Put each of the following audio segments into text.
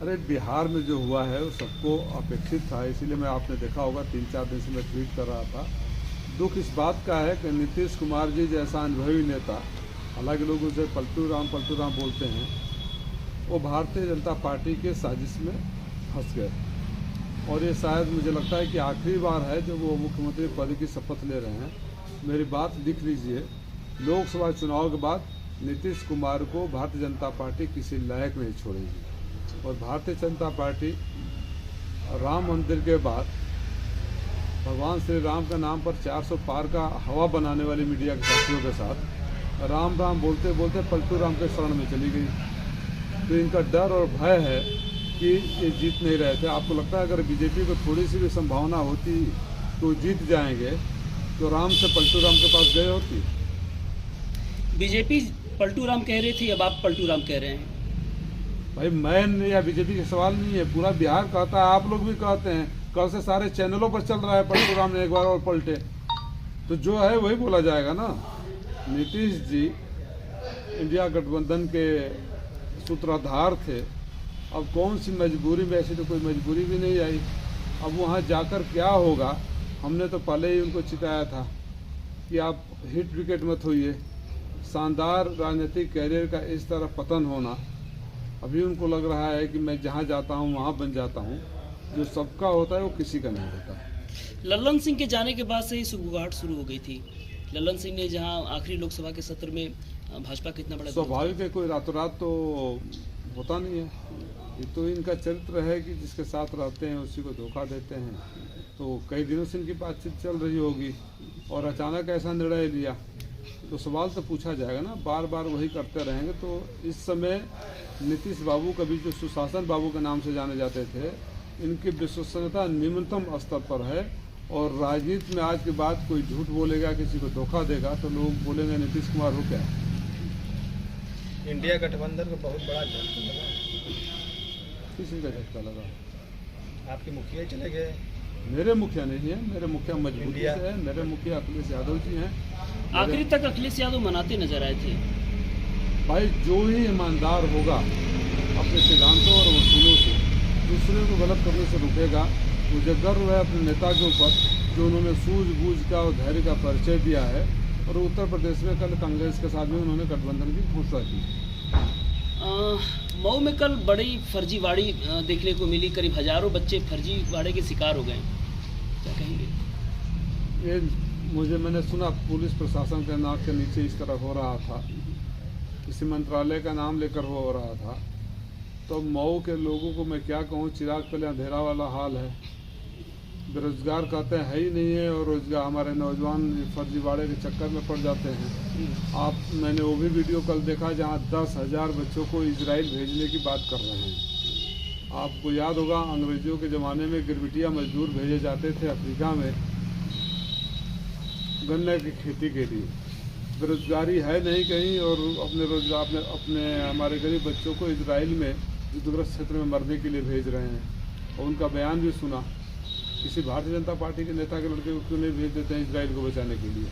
अरे बिहार में जो हुआ है वो सबको अपेक्षित था, इसीलिए मैं आपने देखा होगा 3-4 दिन से मैं ट्वीट कर रहा था। दुख इस बात का है कि नीतीश कुमार जी जैसा अनुभवी नेता, हालांकि लोग उसे पलटू राम बोलते हैं, वो भारतीय जनता पार्टी के साजिश में फंस गए। और ये शायद मुझे लगता है कि आखिरी बार है जब वो मुख्यमंत्री पद की शपथ ले रहे हैं। मेरी बात लिख लीजिए, लोकसभा चुनाव के बाद नीतीश कुमार को भारतीय जनता पार्टी किसी लायक नहीं छोड़ेगी। और भारतीय जनता पार्टी राम मंदिर के बाद भगवान श्री राम का नाम पर 400 पार का हवा बनाने वाली मीडिया के साथियों के साथ राम राम बोलते बोलते पलटू राम के शरण में चली गई। तो इनका डर और भय है कि ये जीत नहीं रहे थे। आपको लगता है अगर बीजेपी को थोड़ी सी भी संभावना होती तो जीत जाएंगे, तो राम से पलटू राम के पास गए होती? बीजेपी पलटू राम कह रही थी, अब आप पलटू राम कह रहे हैं। भाई मैं या बीजेपी का सवाल नहीं है, पूरा बिहार कहता है, आप लोग भी कहते हैं। कल से सारे चैनलों पर चल रहा है पलटू राम ने एक बार और पलटे, तो जो है वही बोला जाएगा ना। नीतीश जी इंडिया गठबंधन के सूत्रधार थे। अब कौन सी मजबूरी में, ऐसी तो कोई मजबूरी भी नहीं आई। अब वहाँ जाकर क्या होगा, हमने तो पहले ही उनको चिताया था कि आप हिट विकेट मत होइए। शानदार राजनीतिक कैरियर का इस तरह पतन होना, अभी उनको लग रहा है कि मैं जहाँ जाता हूँ वहाँ बन जाता हूँ। जो सबका होता है वो किसी का नहीं होता। लल्लन सिंह के जाने के बाद से ही सुगबुगाहट शुरू हो गई थी। लल्लन सिंह ने जहाँ आखिरी लोकसभा के सत्र में भाजपा कितना बड़ा, स्वाभाविक है, कोई रातों रात तो होता नहीं है। ये तो इनका चरित्र है कि जिसके साथ रहते हैं उसी को धोखा देते हैं। तो कई दिनों से इनकी बातचीत चल रही होगी और अचानक ऐसा निर्णय लिया, तो सवाल तो पूछा जाएगा ना। बार बार वही करते रहेंगे तो इस समय नीतीश बाबू, कभी जो सुशासन बाबू के नाम से जाने जाते थे, इनकी विश्वसनीयता निम्नतम स्तर पर है। और राजनीति में आज के बाद कोई झूठ बोलेगा, किसी को धोखा देगा, तो लोग बोलेंगे नीतीश कुमार हो क्या। इंडिया गठबंधन को बहुत बड़ा झटका लगा। किसी का झटका लगा? आपके मुखिया चले गए। मेरे मुखिया नहीं है, मेरे मुखिया मजबूती से है। मेरे मुखिया अखिलेश यादव जी हैं। आखिरी तक अखिलेश यादव मनाते नजर आए थे। भाई जो ही ईमानदार होगा अपने सिद्धांतों और वसूलों से, दूसरे को गलत करने से रुकेगा, मुझे गर्व है अपने नेता के ऊपर जो उन्होंने सूझबूझ का और धैर्य का परिचय दिया है। और उत्तर प्रदेश में कल कांग्रेस के साथ भी उन्होंने गठबंधन की घोषणा की। मऊ में कल बड़ी फर्जीवाड़ी देखने को मिली। करीब हजारों बच्चे फर्जीवाड़े के शिकार हो गए, क्या कहेंगे? ये मैंने सुना पुलिस प्रशासन के नाक के नीचे इस तरह हो रहा था, किसी मंत्रालय का नाम लेकर हो रहा था। तो मऊ के लोगों को मैं क्या कहूँ, चिराग पहले अंधेरा वाला हाल है। बेरोजगार कहते हैं है ही नहीं है, और रोजगार हमारे नौजवान फर्जीवाड़े के चक्कर में पड़ जाते हैं। मैंने वो भी वीडियो कल देखा जहाँ 10,000 बच्चों को इजराइल भेजने की बात कर रहे हैं। आपको याद होगा अंग्रेजों के ज़माने में गिरबिटिया मजदूर भेजे जाते थे अफ्रीका में गन्ने की खेती के लिए। बेरोजगारी है नहीं कहीं, और अपने रोजगार अपने हमारे गरीब बच्चों को इजराइल में युद्धग्रस्त क्षेत्र में मरने के लिए भेज रहे हैं। और उनका बयान भी सुना, किसी भारतीय जनता पार्टी के नेता के लड़के को क्यों नहीं भेज देते हैं इजराइल को बचाने के लिए।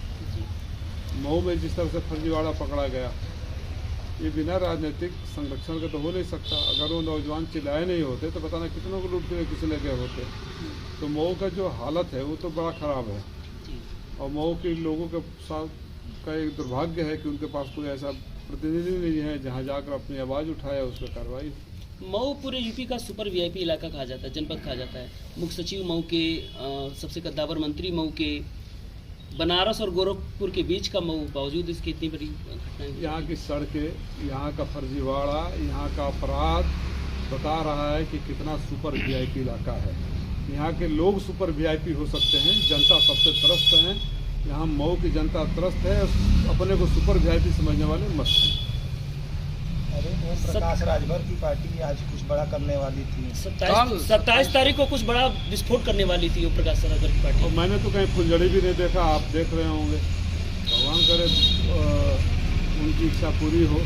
मऊ में जिस तरह से फर्जीवाड़ा पकड़ा गया, ये बिना राजनीतिक संरक्षण के तो हो नहीं सकता। अगर वो नौजवान चिल्लाए नहीं होते तो पता नहीं कितनों को लूट के किसी ले गए होते। तो मऊ का जो हालत है वो तो बड़ा ख़राब है। और मऊ के लोगों के साथ का एक दुर्भाग्य है कि उनके पास कोई ऐसा प्रतिनिधि नहीं है जहाँ जाकर अपनी आवाज़ उठाए, उस पर कार्रवाई। मऊ पूरे यूपी का सुपर वीआईपी इलाका कहा जाता है, जनपद कहा जाता है। मुख्य सचिव मऊ के, सबसे कद्दावर मंत्री मऊ के, बनारस और गोरखपुर के बीच का मऊ, बावजूद इसकी इतनी बड़ी घटनाएं। यहाँ की सड़कें, यहाँ का फर्जीवाड़ा, यहाँ का अपराध बता रहा है कि कितना सुपर वीआईपी इलाका है। यहाँ के लोग सुपर वीआईपी हो सकते हैं, जनता सबसे त्रस्त है। यहाँ मऊ की जनता त्रस्त है, अपने को सुपर वीआईपी समझने वाले मस्त हैं। अरे ओम प्रकाश राजभर की पार्टी आज कुछ बड़ा करने वाली थी। 27 तारीख को कुछ बड़ा विस्फोट करने वाली थी ओम प्रकाश राजभर की पार्टी। और मैंने तो कहीं फुलझड़ी भी नहीं देखा, आप देख रहे होंगे। भगवान करे उनकी इच्छा पूरी हो।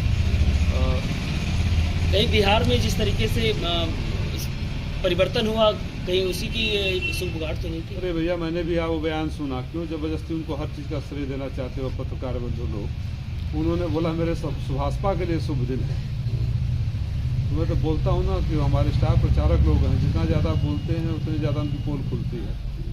कहीं बिहार में जिस तरीके से परिवर्तन हुआ, कहीं उसी की सुगबुगाहट तो नहीं थी? अरे भैया, मैंने भी वो बयान सुना। क्यों जबरदस्ती उनको हर चीज़ का श्रेय देना चाहते हो पत्रकार बंधु लोग। उन्होंने बोला मेरे सुभाषपा के लिए शुभ दिन है। तो मैं तो बोलता हूँ ना कि हमारे स्टाफ प्रचारक लोग हैं, जितना ज़्यादा बोलते हैं उतनी ज़्यादा उनकी पोल खुलती है।